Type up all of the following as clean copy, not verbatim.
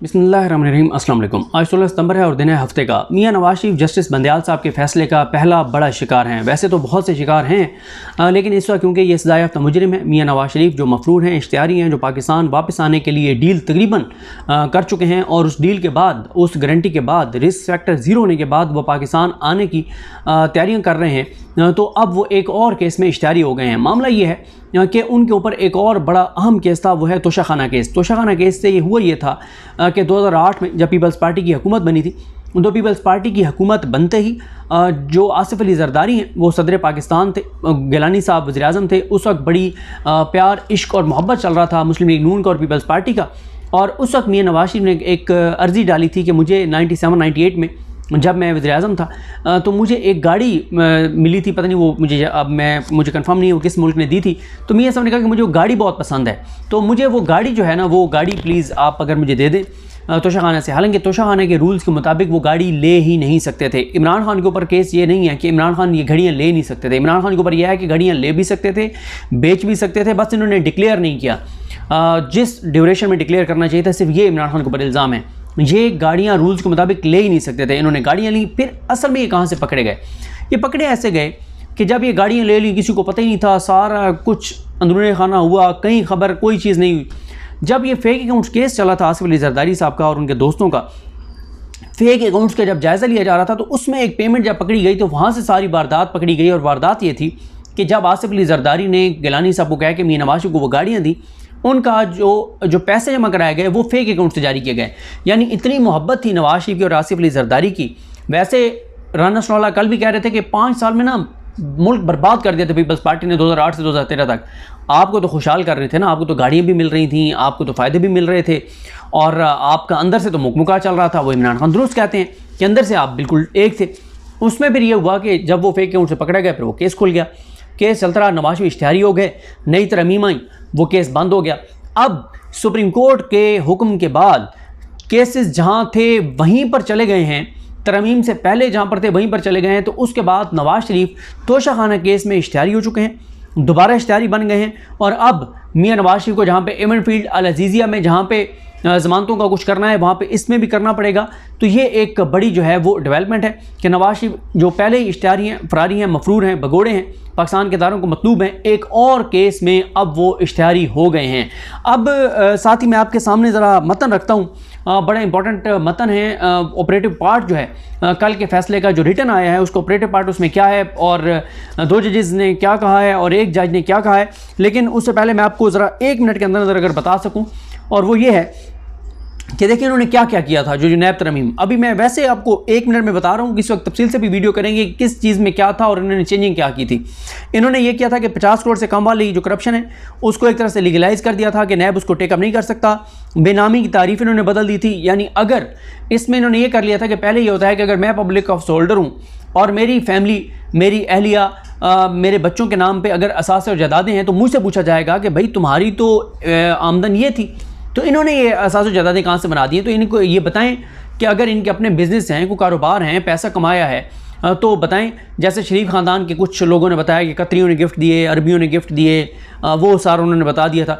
बिस्मिल्लाहिर्रहमानिर्रहीम। अस्सलाम वालेकुम। आज 16 सितंबर है और दिन है हफ्ते का। मियां नवाज शरीफ जस्टिस बंदयाल साहब के फैसले का पहला बड़ा शिकार हैं। वैसे तो बहुत से शिकार हैं, लेकिन इस वक्त क्योंकि ये सज़ा याफ्ता मुजरिम है, मियां नवाज शरीफ जो मफरूर हैं, इश्तिहारी हैं, जो पाकिस्तान वापस आने के लिए डील तकरीबन कर चुके हैं और उस डील के बाद, उस गारंटी के बाद, रिस्क फैक्टर ज़ीरो होने के बाद वो पाकिस्तान आने की तैयारियाँ कर रहे हैं, तो अब वो एक और केस में इश्तिहारी हो गए हैं। मामला ये है कि उनके ऊपर एक और बड़ा अहम केस था, वो है तोशाखाना केस। तोशाखाना केस से ये हुआ ये था कि 2008 में जब पीपल्स पार्टी की हुकूमत बनी थी, तो पीपल्स पार्टी की हुकूमत बनते ही जो आसिफ अली जरदारी हैं वो सदर पाकिस्तान थे, गिलानी साहब वज़ीर आज़म थे। उस वक्त बड़ी प्यार, इश्क और मोहब्बत चल रहा था मुस्लिम लीग नून का और पीपल्स पार्टी का। और उस वक्त मियां नवाज शरीफ ने एक अर्ज़ी डाली थी कि मुझे 97-98 में जब मैं वज़ीर आज़म था तो मुझे एक गाड़ी मिली थी, पता नहीं वो मुझे कंफर्म नहीं है वो किस मुल्क ने दी थी। तो मियां साहब ने कहा कि मुझे वो गाड़ी बहुत पसंद है, तो मुझे वो गाड़ी जो है ना, वो गाड़ी प्लीज़ आप अगर मुझे दे दें तोशाखाना से। हालांकि तोशाखाना के रूल्स के मुताबिक वो गाड़ी ले ही नहीं सकते थे। इमरान खान के ऊपर केस ये नहीं है कि इमरान खान ये घड़ियाँ ले नहीं सकते थे। इमरान खान के ऊपर यह है कि घड़ियाँ ले भी सकते थे, बेच भी सकते थे, बस इन्होंने डिक्लेयर नहीं किया। जिस ड्यूरेशन में डिक्लेयर करना चाहिए था, सिर्फ ये इमरान खान के ऊपर इल्ज़ाम है। ये गाड़ियाँ रूल्स के मुताबिक ले ही नहीं सकते थे, इन्होंने गाड़ियाँ ली। फिर असल में ये कहाँ से पकड़े गए? ये पकड़े ऐसे गए कि जब ये गाड़ियाँ ले ली, किसी को पता ही नहीं था, सारा कुछ अंदरूनी खाना हुआ, कहीं खबर कोई चीज़ नहीं हुई। जब ये फेक अकाउंट्स केस चला था आसिफ अली जरदारी साहब का और उनके दोस्तों का, फेक अकाउंट्स का जब जायज़ा लिया जा रहा था, तो उसमें एक पेमेंट जब पकड़ी गई तो वहाँ से सारी वारदात पकड़ी गई। और वारदात ये थी कि जब आसिफ अली जरदारी ने गिलानी साहब को कहा कि मियां नवाज शरीफ को वो गाड़ियाँ दी, उनका जो पैसे जमा कराए गए वो फेक अकाउंट से जारी किए गए। यानी इतनी मोहब्बत थी नवाज शरीफ की और आसिफ अली जरदारी की। वैसे राना सनाउल्लाह कल भी कह रहे थे कि 5 साल में ना मुल्क बर्बाद कर दिया था पीपल्स पार्टी ने 2008 से 2013 तक। आपको तो खुशहाल कर रहे थे ना, आपको तो गाड़ियाँ भी मिल रही थी, आपको तो फ़ायदे भी मिल रहे थे और आपका अंदर से तो मुकमुका चल रहा था। वो इमरान खान दुरुस्त कहते हैं कि अंदर से आप बिल्कुल एक थे। उसमें फिर ये हुआ कि जब वो फेक अकाउंट से पकड़ा गया, फिर वो केस खुल गया। केस चलता रहा, नवाज शरीफ इश्तिहारी हो गए, नई तरमीम आई, वो केस बंद हो गया। अब सुप्रीम कोर्ट के हुक्म के बाद केसेस जहां थे वहीं पर चले गए हैं, तरमीम से पहले जहां पर थे वहीं पर चले गए हैं। तो उसके बाद नवाज शरीफ तोशाखाना केस में इश्तिहारी हो चुके हैं, दोबारा इश्तिहारी बन गए हैं। और अब मियां नवाज शरीफ को जहां पे एमन फील्ड अल अजीज़िया में जहां पे ज़मानतों का कुछ करना है, वहाँ पे इसमें भी करना पड़ेगा। तो ये एक बड़ी जो है वो डेवलपमेंट है कि नवाज शरीफ जो पहले ही इश्तिहारी हैं, फरारी हैं, मफरूर हैं, भगोड़े हैं, पाकिस्तान के दारों को मतलूब हैं, एक और केस में अब वो इश्तिहारी हो गए हैं। अब साथ ही मैं आपके सामने ज़रा मतन रखता हूँ, बड़ा इंपॉर्टेंट मतन है। ऑपरेटिव पार्ट जो है कल के फैसले का जो रिटर्न आया है, उसको ऑपरेटिव पार्ट उसमें क्या है और 2 जजेस ने क्या कहा है और 1 जज ने क्या कहा है। लेकिन उससे पहले मैं आपको ज़रा 1 मिनट के अंदर अगर बता सकूँ, और वो ये है कि देखिए इन्होंने क्या क्या किया था। जो नैब तरमीम, अभी मैं वैसे आपको 1 मिनट में बता रहा हूँ, किस वक्त तफसील से भी वीडियो करेंगे किस चीज़ में क्या था और इन्होंने चेंजिंग क्या की थी। इन्होंने ये किया था कि 50 करोड़ से कम वाली जो करप्शन है उसको एक तरह से लीगलाइज कर दिया था कि नैब उसको टेकअप नहीं कर सकता। बेनामी की तारीफ इन्होंने बदल दी थी। यानी अगर इसमें इन्होंने ये कर लिया था कि पहले ये होता है कि अगर मैं पब्लिक ऑफिस होल्डर हूँ और मेरी फैमिली, मेरी अहलिया, मेरे बच्चों के नाम पर अगर असासे और जायदादें हैं, तो मुझसे पूछा जाएगा कि भाई तुम्हारी तो आमदन ये थी। तो इन्होंने ये असास और जायदादें कहाँ से बना दी हैं, तो इनको ये बताएं कि अगर इनके अपने बिजनेस हैं, कोई कारोबार हैं, पैसा कमाया है तो बताएं। जैसे शरीफ ख़ानदान के कुछ लोगों ने बताया कि कतरियों ने गिफ्ट दिए, अरबियों ने गिफ्ट दिए, वो सारा उन्होंने बता दिया था।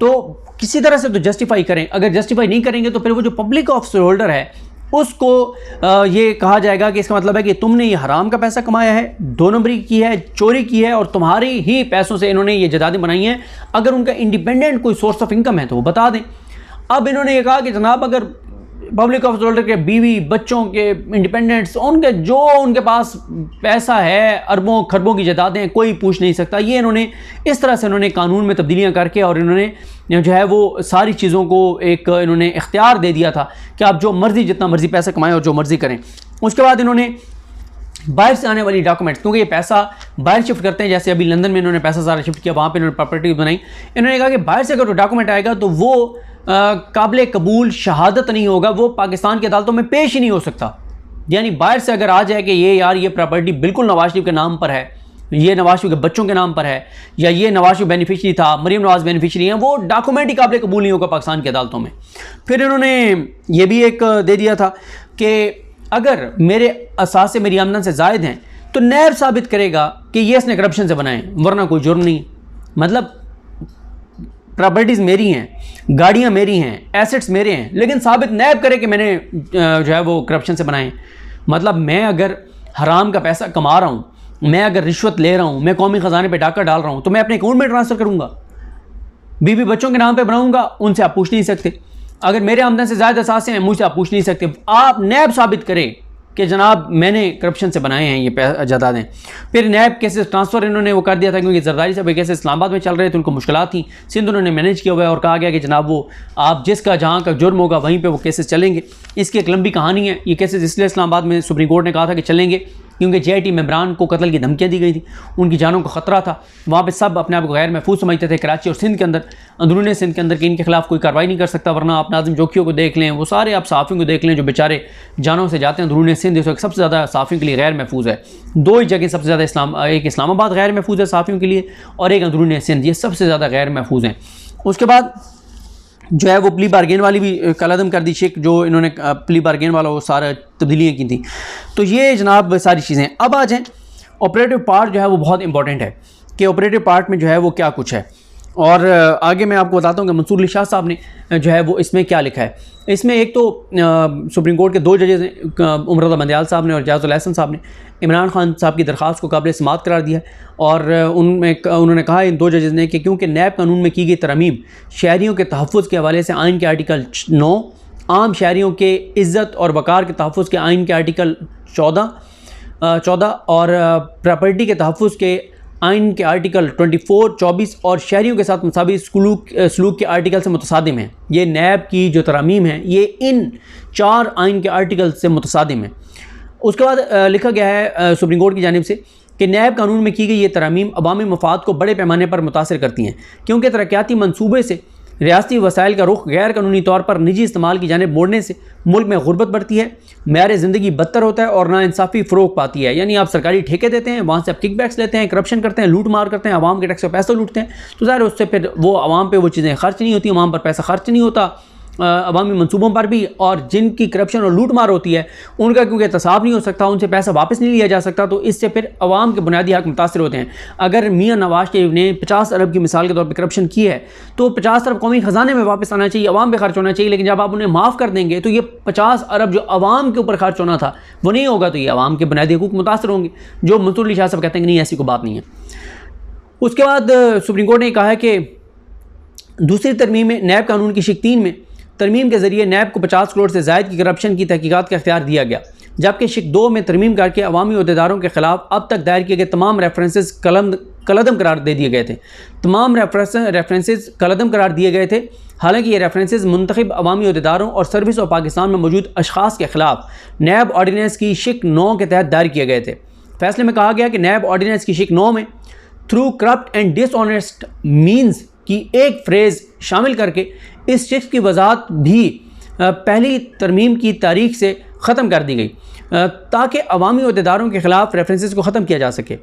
तो किसी तरह से तो जस्टिफाई करें। अगर जस्टिफाई नहीं करेंगे तो फिर वो जो पब्लिक ऑफिस होल्डर है उसको ये कहा जाएगा कि इसका मतलब है कि तुमने ये हराम का पैसा कमाया है, 2 नंबरी की है, चोरी की है और तुम्हारी ही पैसों से इन्होंने ये जायदादें बनाई हैं। अगर उनका इंडिपेंडेंट कोई सोर्स ऑफ इनकम है तो वो बता दें। अब इन्होंने ये कहा कि जनाब अगर पब्लिक ऑफिस होल्डर के बीवी बच्चों के इंडिपेंडेंट्स, उनके जो उनके पास पैसा है, अरबों खरबों की जायदादें, कोई पूछ नहीं सकता। ये इन्होंने इस तरह से इन्होंने कानून में तब्दीलियां करके और इन्होंने जो है वो सारी चीज़ों को एक इन्होंने इख्तियार दे दिया था कि आप जो मर्ज़ी जितना मर्ज़ी पैसा कमाएं और जो मर्ज़ी करें। उसके बाद इन्होंने बाहर से आने वाली डॉक्यूमेंट्स, क्योंकि ये पैसा बाहर शिफ्ट करते हैं, जैसे अभी लंदन में इन्होंने पैसा सारा शिफ्ट किया, वहाँ पे इन्होंने प्रॉपर्टी बनाई। इन्होंने कहा कि बाहर से अगर डॉक्यूमेंट आएगा तो वो काबिल कबूल शहादत नहीं होगा, वो पाकिस्तान की अदालतों में पेश ही नहीं हो सकता। यानी बाहर से अगर आ जाए कि ये यार ये प्रॉपर्टी बिल्कुल नवाज शरीफ के नाम पर है, ये नवाज शरीफ के बच्चों के नाम पर है, या ये नवाज शरीफ बेनिफिशरी था, मरीम नवाज बेनिफिशरी हैं, वो डॉक्यूमेंट ही काबिल कबूल नहीं होगा पाकिस्तान की अदालतों में। फिर इन्होंने ये भी एक दे दिया था कि अगर मेरे असासे मेरी आमदन से ज़ायद हैं तो नैब साबित करेगा कि ये इसने करप्शन से बनाए, वरना कोई जुर्म नहीं। मतलब प्रॉपर्टीज़ मेरी हैं, गाड़ियाँ मेरी हैं, एसेट्स मेरे हैं, लेकिन साबित नैब करे कि मैंने जो है वो करप्शन से बनाए। मतलब मैं अगर हराम का पैसा कमा रहा हूँ, मैं अगर रिश्वत ले रहा हूँ, मैं कौमी ख़जाने पे डाका डाल रहा हूँ, तो मैं अपने अकाउंट में ट्रांसफ़र करूँगा, बीवी बच्चों के नाम पे बनाऊँगा, उनसे आप पूछ नहीं सकते। अगर मेरे आमदन से ज़्यादा असासे हैं, मुझसे आप पूछ नहीं सकते। आप नैब साबित करें कि जनाब मैंने करप्शन से बनाए हैं ये जायदादें। फिर नैब केसेस ट्रांसफ़र इन्होंने वो कर दिया था, क्योंकि जरदारी साहब केसेस इस्लामाबाद में चल रहे थे, उनको मुश्किलात थी। सिंध उन्होंने मैनेज किया हुआ है और कहा गया कि जनाब वो आप जिसका जहाँ का जुर्म होगा वहीं पे वो केसेस चलेंगे। इसकी एक लंबी कहानी है। ये केसेस इसलिए इस्लामाबाद में सुप्रीम कोर्ट ने कहा था कि चलेंगे क्योंकि JIT मेंबरान को कत्ल की धमकियाँ दी गई थी, उनकी जानों का ख़तरा था। वहाँ पे सब अपने आप को गैर महफूज समझते थे, कराची और सिंध के अंदर, अंदरूनी सिंध के अंदर, कि इनके खिलाफ कोई कार्रवाई नहीं कर सकता। वरना आप नाज़िम जोखियों को देख लें, वो सारे आप सहाफ़ियों को देख लें जो बेचारे जानों से जाते हैं अंदरूनी सिंध। इस वक्त सबसे ज़्यादा सहाफ़ियों के लिए गैर महफूज है। दो ही जगह सबसे ज़्यादा एक इस्लामाबाद गैर महफूज है सहाफ़ियों के लिए, और एक अंदरूनी सिंध, ये सबसे ज़्यादा गैर महफूज हैं। उसके बाद जो है वो प्ली बारगेन वाली भी कलअदम कर दी शेख, जो इन्होंने प्ली बारगेन वाला वो सारा तब्दीलियाँ की थी। तो ये जनाब सारी चीज़ें। अब आ जाएँ ऑपरेटिव पार्ट जो है वो बहुत इंपॉर्टेंट है कि ऑपरेटिव पार्ट में जो है वो क्या कुछ है। और आगे मैं आपको बताता हूँ कि मंसूर अली शाह साहब ने जो है वो इसमें क्या लिखा है। इसमें एक तो सुप्रीम कोर्ट के दो जजेज़ हैं, उमर रज़ा बंदयाल साहब ने और जाज़ुल एहसन साहब ने इमरान खान साहब की दरख्वास्त को काबिल समाअत करार दिया है। और उन्होंने कहा इन दो जजेज़ ने कि क्योंकि नैब कानून में की गई तरमीम शहरियों के तहफ़्फ़ुज़ के हवाले से आइन के आर्टिकल 9, आम शहरियों के इज़्ज़त और वक़ार के तहफ़्फ़ुज़ के आइन के आर्टिकल 14 और प्रॉपर्टी के तहफ़्फ़ुज़ के आइन के आर्टिकल 24, 24 और शहरियों के साथ मसावी सलूक के आर्टिकल से मुतसादिम है। ये नैब की जो तरमीम है ये इन 4 आइन के आर्टिकल से मुतसादिम है। उसके बाद लिखा गया है सुप्रीम कोर्ट की जानिब से कि नैब कानून में की गई ये तरमीम अवामी मफाद को बड़े पैमाने पर मुतासर करती हैं, क्योंकि तरक्याती मनसूबे से रियासती वसाइल का रुख गैर कानूनी तौर पर निजी इस्तेमाल की जानिब मोड़ने से मुल्क में गुर्बत बढ़ती है, मेयार ज़िंदगी बदतर होता है और नाइंसाफ़ी फ़रोग पाती है। यानी आप सरकारी ठेके देते हैं, वहाँ से आप किकबैक्स लेते हैं, करप्शन करते हैं, लूट मार करते हैं, आवाम के टैक्स का पैसा लूटते हैं, तो ज़ाहिर उससे फिर वो आवाम पे वो चीज़ें खर्च नहीं होती, आवाम पर पैसा खर्च नहीं होता, अवामी मनसूबों पर भी। और जिनकी करप्शन और लूट मार होती है उनका क्योंकि एहतसाब नहीं हो सकता, उनसे पैसा वापस नहीं लिया जा सकता, तो इससे फिर अवाम के बुनियादी हक़ मुतासर होते हैं। अगर मियाँ नवाज शरीफ ने 50 अरब की मिसाल के तौर पर करप्शन की है तो 50 अरब कौमी ख़जाने में वापस आना चाहिए, अवाम पे खर्च होना चाहिए। लेकिन जब आप उन्हें माफ़ कर देंगे तो ये 50 अरब जो अवाम के ऊपर खर्च होना था वो नहीं होगा, तो ये अवाम के बुनियादी हकूक़ मुतासर होंगे, जो मंसूर अली शाह साहब कहते हैं कि नहीं, ऐसी कोई बात नहीं है। उसके बाद सुप्रीम कोर्ट ने कहा है कि दूसरी तरमीम में नैब कानून की शिक 3 में तरमीम के ज़रिए नैब को 50 करोड़ से ज़ायद की करप्शन की तहकीकात का इख्तियार दिया गया, जबकि शिक 2 में तरमीम करके अवामी अहदेदारों के ख़िलाफ़ अब तक दायर किए गए तमाम रेफरेंसेस कलअदम करार दे दिए गए थे। तमाम रेफरेंसेस कलअदम करार दिए गए थे। हालांकि ये रेफरेंसेस मुंतखब अवामी अहदेदारों और सर्विस ऑफ पाकिस्तान में मौजूद अशखास के ख़िलाफ़ नैब ऑर्डीनेंस की शिक 9 के तहत दायर किए गए थे। फैसले में कहा गया कि नैब ऑर्डीनेंस की शिक 9 में through corrupt and dishonest means की एक फ्रेज़ शामिल करके इस शिक्स की वजाहत भी पहली तरमीम की तारीख से ख़त्म कर दी गई, ताकि अवामी अहदेदारों के ख़िलाफ़ रेफरेंसेस को ख़त्म किया जा सके।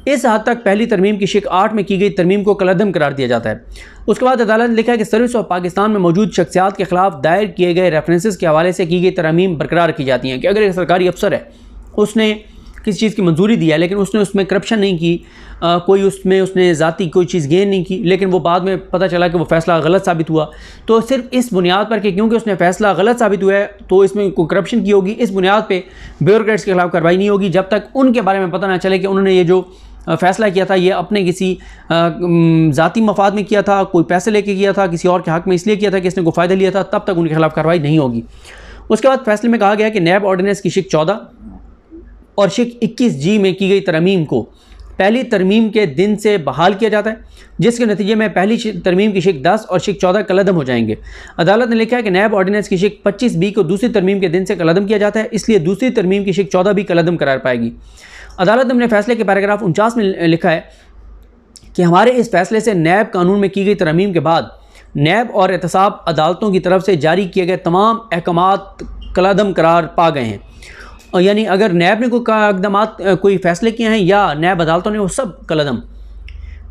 इस हद तक पहली तरमीम की शिक 8 में की गई तरमीम को कलअदम करार दिया जाता है। उसके बाद अदालत ने लिखा है कि सर्विस ऑफ पाकिस्तान में मौजूद शख्सियात के ख़िलाफ़ दायर किए गए रेफरेंसेस के हवाले से की गई तरमीम बरकरार की जाती हैं कि अगर एक सरकारी अफसर है, उसने किसी चीज़ की मंजूरी दी है लेकिन उसने उसमें करप्शन नहीं की, कोई उसने ज़ाती कोई चीज़ गेन नहीं की, लेकिन वो बाद में पता चला कि वो फ़ैसला गलत साबित हुआ, तो सिर्फ इस बुनियाद पर कि क्योंकि उसने फ़ैसला गलत साबित हुआ है तो इसमें कोई करप्शन की होगी, इस बुनियाद पे ब्यूरोक्रेट्स के खिलाफ कार्रवाई नहीं होगी जब तक उनके बारे में पता ना चले कि उन्होंने ये जो फ़ैसला किया था ये अपने किसी ज़ाती मफाद में किया था, कोई पैसे लेके किया था, किसी और के हक़ में इसलिए किया था कि इसने कोई फ़ायदा लिया था, तब तक उनके खिलाफ कार्रवाई नहीं होगी। उसके बाद फैसले में कहा गया कि नैब ऑर्डिनेंस की शिक 14 और शिक 21G में की गई तरमीम को पहली तरमीम के दिन से बहाल किया जाता है, जिसके नतीजे में पहली तरमीम की शिक 10 और शिक 14 कलअदम हो जाएंगे। अदालत ने लिखा है कि नैब ऑर्डिनेंस की शिक 25B को दूसरी तरमीम के दिन से कलअदम किया जाता है, इसलिए दूसरी तरमीम की शिक 14 भी कलअदम करार पाएगी। अदालत ने अपने फैसले के पैराग्राफ 49 में लिखा है कि हमारे इस फैसले से नैब कानून में की गई तरमीम के बाद नैब और एहतसाब अदालतों की तरफ से जारी किए गए तमाम अहकामात कलअदम करार पा गए हैं। और यानी अगर नैब ने कोई इक़दामात कोई फ़ैसले किए हैं या नैब अदालतों ने, वो सब कलअदम,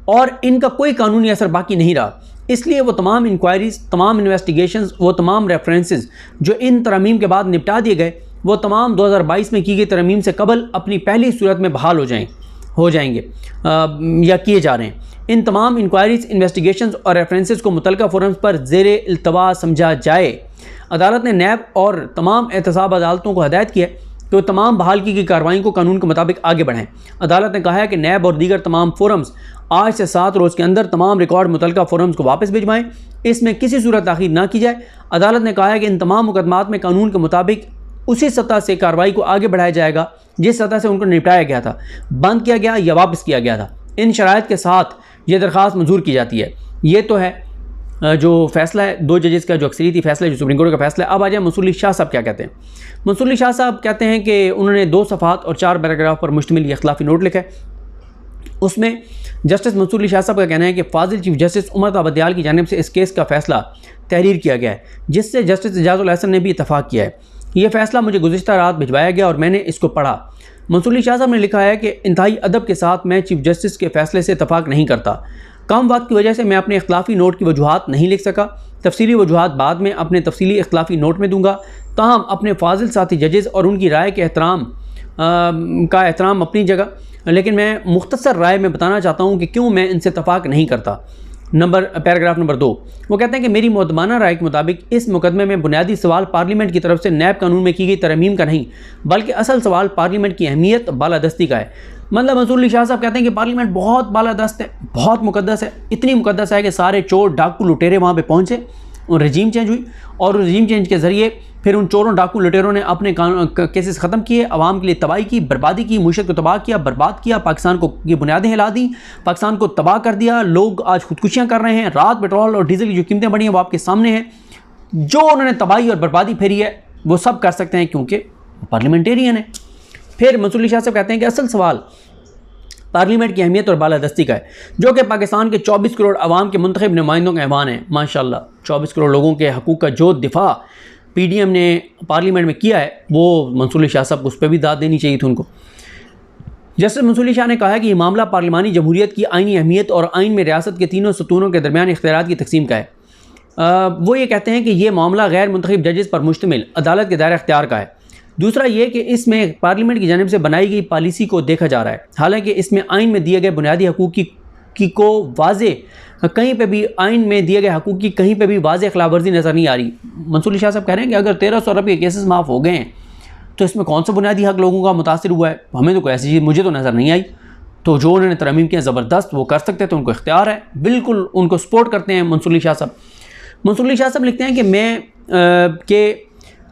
और इनका कोई कानूनी असर बाकी नहीं रहा। इसलिए वो तमाम इंक्वायरीज़, तमाम इन्वेस्टिगेशंस, वो तमाम रेफरेंसेस जो इन तरमीम के बाद निपटा दिए गए, वो तमाम 2022 में की गई तरमीम से कबल अपनी पहली सूरत में बहाल हो जाएंगे या किए जा रहे हैं। इन तमाम इंक्वायरीज, इन्वेस्टिगेशंस और रेफरेंसेस को मुतलका फोरम्स पर ज़ेरे इल्तवा समझा जाए। अदालत ने नैब और तमाम एहतसाब अदालतों को हदायत की है कि वो तमाम बहालगी की कार्रवाई को कानून के मुताबिक आगे बढ़ाएं। अदालत ने कहा है कि नैब और दीगर तमाम फोरम्स आज से 7 रोज़ के अंदर तमाम रिकॉर्ड मुतलका फोरम्स को वापस भिजवाएं, इसमें किसी सूरत ताख़ीर ना की जाए। अदालत ने कहा है कि इन तमाम मुकदमात में कानून के मुताबिक उसी सतह से कार्रवाई को आगे बढ़ाया जाएगा जिस सतह से उनको निपटाया गया था, बंद किया गया या वापस किया गया था। इन शराइत के साथ ये दरख्वास्त मंजूर की जाती है। ये तो है जो फ़ैसला है 2 जजेस का, जो अक्सरियती फ़ैसला है, जो सुप्रीम कोर्ट का फ़ैसला है। अब आ जाए मंसूर अली शाह साहब क्या कहते हैं। मंसूर अली शाह साहब कहते हैं कि उन्होंने 2 सफ़हात और 4 पैराग्राफ पर मुश्तमिल ये इख्तिलाफी नोट लिखा है। उसमें जस्टिस मंसूर अली शाह साहब का कहना है कि फाजिल चीफ जस्टिस उमर ताबदयाल की जानिब से इस केस का फ़ैसला तहरीर किया गया है, जिससे जस्टिस एजाजुल हसन ने भी इतफ़ाक़ किया है। यह फ़ैसला मुझे गुज़िश्ता रात भिजवाया गया और मैंने इसको पढ़ा। मंसूर अली शाह साहब ने लिखा है कि इंतहाई अदब के साथ मैं चीफ जस्टिस के फ़ैसले से इतफ़ाक़ नहीं करता। कम वक्त की वजह से मैं अपने इख्तिलाफी नोट की वजूहात नहीं लिख सका। तफसीली वजूहात बाद में अपने तफसीली इख्तिलाफी नोट में दूंगा। ताहम अपने फाजिल साथी जजेस और उनकी राय के एहतराम अपनी जगह, लेकिन मैं मुख्तसर राय में बताना चाहता हूँ कि क्यों मैं इनसे इत्तफाक नहीं करता। पैराग्राफ नंबर 2 वो कहते हैं कि मेरी मुअद्दबाना राय के मुताबिक इस मुकदमे में बुनियादी सवाल पार्लियामेंट की तरफ से नैब कानून में की गई तरमीम का नहीं, बल्कि असल सवाल पार्लियामेंट की अहमियत बालादस्ती का है। मतलब मंसूर अली शाह साहब कहते हैं कि पार्लियामेंट बहुत बालादस्त है, बहुत मुकद्दस है। इतनी मुकद्दस है कि सारे चोर डाकू लुटेरे वहाँ पे पहुँचे और रजीम चेंज हुई, और रजीम चेंज के ज़रिए फिर उन चोरों डाकू लुटेरों ने अपने केसेस ख़त्म किए, आवाम के लिए तबाही की, बर्बादी की, मुशीयत को तबाह किया, बर्बाद किया, पाकिस्तान को की बुनियादें हिला दी, पाकिस्तान को तबाह कर दिया। लोग आज खुदकुशियाँ कर रहे हैं। रात पेट्रोल और डीजल की जो कीमतें बढ़ी हैं वो आपके सामने हैं। जो उन्होंने तबाही और बर्बादी फेरी है वो सब कर सकते हैं क्योंकि पार्लियामेंटेरियन है। फिर मंसूर अली शाह साहब कहते हैं कि असल सवाल पार्लियामेंट की अहमियत और बालादस्ती का है, जो कि पाकिस्तान के 24 करोड़ आवाम के मुंतखब नुमाइंदों का ऐवान है। माशाल्लाह 24 करोड़ लोगों के हकूक़ का जो दिफा पीडीएम ने पार्लियामेंट में किया है वो मंसूर अली शाह साहब को उस पर भी दाद देनी चाहिए थी उनको। जस्टिस मंसूर अली शाह ने कहा है कि ये मामला पार्लिमानी जमहूरियत की आइनी अहमियत और आइन में रियासत के तीनों सतूनों के दरमियान इख्तियारात की तकसीम का है। वो ये कहते हैं कि ये मामला गैर मुंतखब जजेस पर मुश्तमिल अदालत के दायरे इख्तियार का है। दूसरा ये कि इसमें पार्लियामेंट की जानिब से बनाई गई पॉलिसी को देखा जा रहा है, हालांकि इसमें आइन में दिए गए बुनियादी हकूक़ की को वाजे कहीं पे भी आइन में दिए गए हकूक़ की कहीं पे भी वाजे खिलाफ वर्जी नज़र नहीं आ रही। मंसूर अली शाह साहब कह रहे हैं कि अगर 1300 अरब के केसेस माफ़ हो गए हैं तो इसमें कौन सा बुनियादी हक लोगों का मुतासिर हुआ है? हमें तो कोई ऐसी चीज़ मुझे तो नज़र नहीं आई। तो जो उन्होंने तरमीम किया ज़बरदस्त वो कर सकते, तो उनको इख्तियार है, बिल्कुल उनको सपोर्ट करते हैं मंसूर अली शाह साहब। मंसूर अली शाह साहब लिखते हैं कि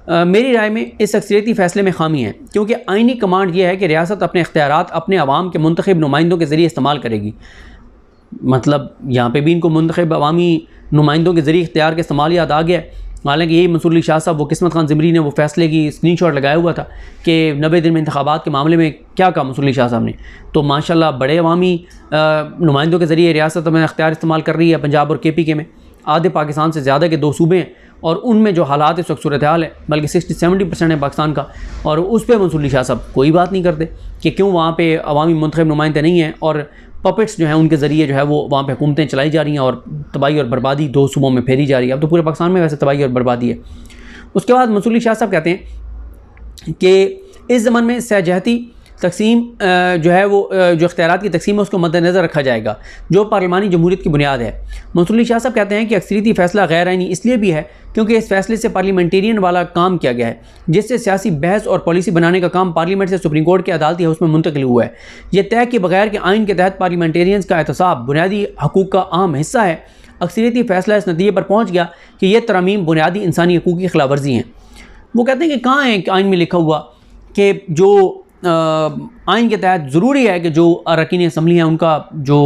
मेरी राय में इस अक्सरियती फ़ैसले में खामी है, क्योंकि आइनी कमांड यह है कि रियासत अपने इख्तियारात अपने अवाम के मुंतखब नुमाइंदों के ज़रिए इस्तेमाल करेगी। मतलब यहाँ पे भी इनको मुंतखब अवामी नुमाइंदों के ज़रिए इख्तियार के इस्तेमाल याद आ गया। हालांकि यही मंसूर अली शाह साहब वो किस्मत खान ज़िमरी ने वो फ़ैसले की स्क्रीनशॉट लगाया हुआ था कि 90 दिन में इंतखाबात के मामले में क्या कहा मंसूर अली शाह साहब ने। तो माशाल्लाह बड़े अवामी नुमाइंदों के ज़रिए रियासत में इख्तियार इस्तेमाल कर रही है। पंजाब और KP के में आधे पाकिस्तान से ज़्यादा के 2 सूबे हैं और उनमें जो हालात इस वक्त सूरत हाल है बल्कि 60-70% है पाकिस्तान का, और उस पर मंसूर अली शाह साहब कोई बात नहीं करते कि क्यों वहाँ पे अवामी मुंतखब नुमाइंदे नहीं हैं और पपेट्स जो हैं उनके ज़रिए जो है वो वहाँ पे हुकूमतें चलाई जा रही हैं और तबाही और बर्बादी 2 सूबों में फैली जा रही है। अब तो पूरे पाकिस्तान में वैसे तबाही और बर्बादी है। उसके बाद मंसूर अली शाह साहब कहते हैं कि इस ज़माने में सहजहती तकसीम जो है वो जो इख्तियारात की तकसीम है उसको मद्देनज़र रखा जाएगा, जो पार्लिमानी जमहूरियत की बुनियाद है। मंसूर अली शाह साहब कहते हैं कि अक्सरियती फ़ैसला गैर आइनी इसलिए भी है क्योंकि इस फैसले से पार्लियामेंटेरियन वाला काम किया गया है, जिससे सियासी बहस और पॉलिसी बनाने का काम पार्लियामेंट से सुप्रीम कोर्ट के अदालती हाउस में मुंतकिल हुआ है। यह तय के बगैर कि आइन के तहत पार्लियामेंटेरियंस का एहतसाब बुनियादी हकूक़ का अहम हिस्सा है। अक्सरियती फ़ैसला इस नतीजे पर पहुँच गया कि यह तरमीम बुनियादी इंसानी हकूक़ की खिलाफ वर्जी हैं। वो कहते हैं कि कहाँ है आइन में लिखा हुआ कि जो आइन के तहत ज़रूरी है कि जो अरकान असम्बली हैं उनका जो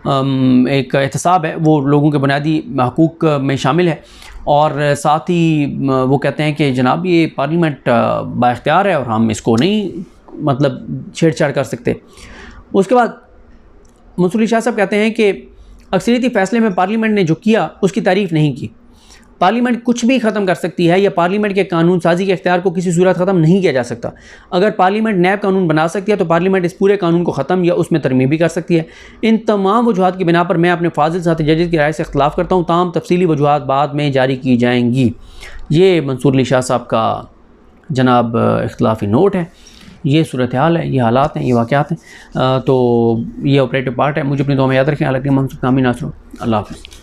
एक एहतसाब है वो लोगों के बुनियादी हकूक़ में शामिल है, और साथ ही वो कहते हैं कि जनाब ये पार्लियामेंट बाइख्तियार है और हम इसको नहीं मतलब छेड़छाड़ कर सकते। उसके बाद मंसूर अली शाह साहब कहते हैं कि अक्सरियती फ़ैसले में पार्लियामेंट ने जो किया उसकी तारीफ़ नहीं की। पार्लियामेंट कुछ भी ख़त्म कर सकती है या पार्लियामेंट के कानून साजी के इख्तियार को किसी सूरत ख़त्म नहीं किया जा सकता। अगर पार्लियामेंट नैब कानून बना सकती है तो पार्लियामेंट इस पूरे कानून को ख़त्म या उसमें तरमीम भी कर सकती है। इन तमाम वजूहात की बिना पर मैं अपने फाजिल साथी जजेस की राय से इख्तिलाफ़ करता हूँ। तमाम तफसीली वजूहात बाद में जारी की जाएंगी। ये मंसूर अली शाह साहब का जनाब इख्तिलाफ़ी नोट है। ये सूरत हाल है, ये हालात हैं, ये वाक़यात हैं। तो ये ऑपरेटिव पार्ट है। मुझे अपनी दुआ में याद रखें। अल्लाह के मंसूब कामी नासरो। अल्लाह हाफ़िज़।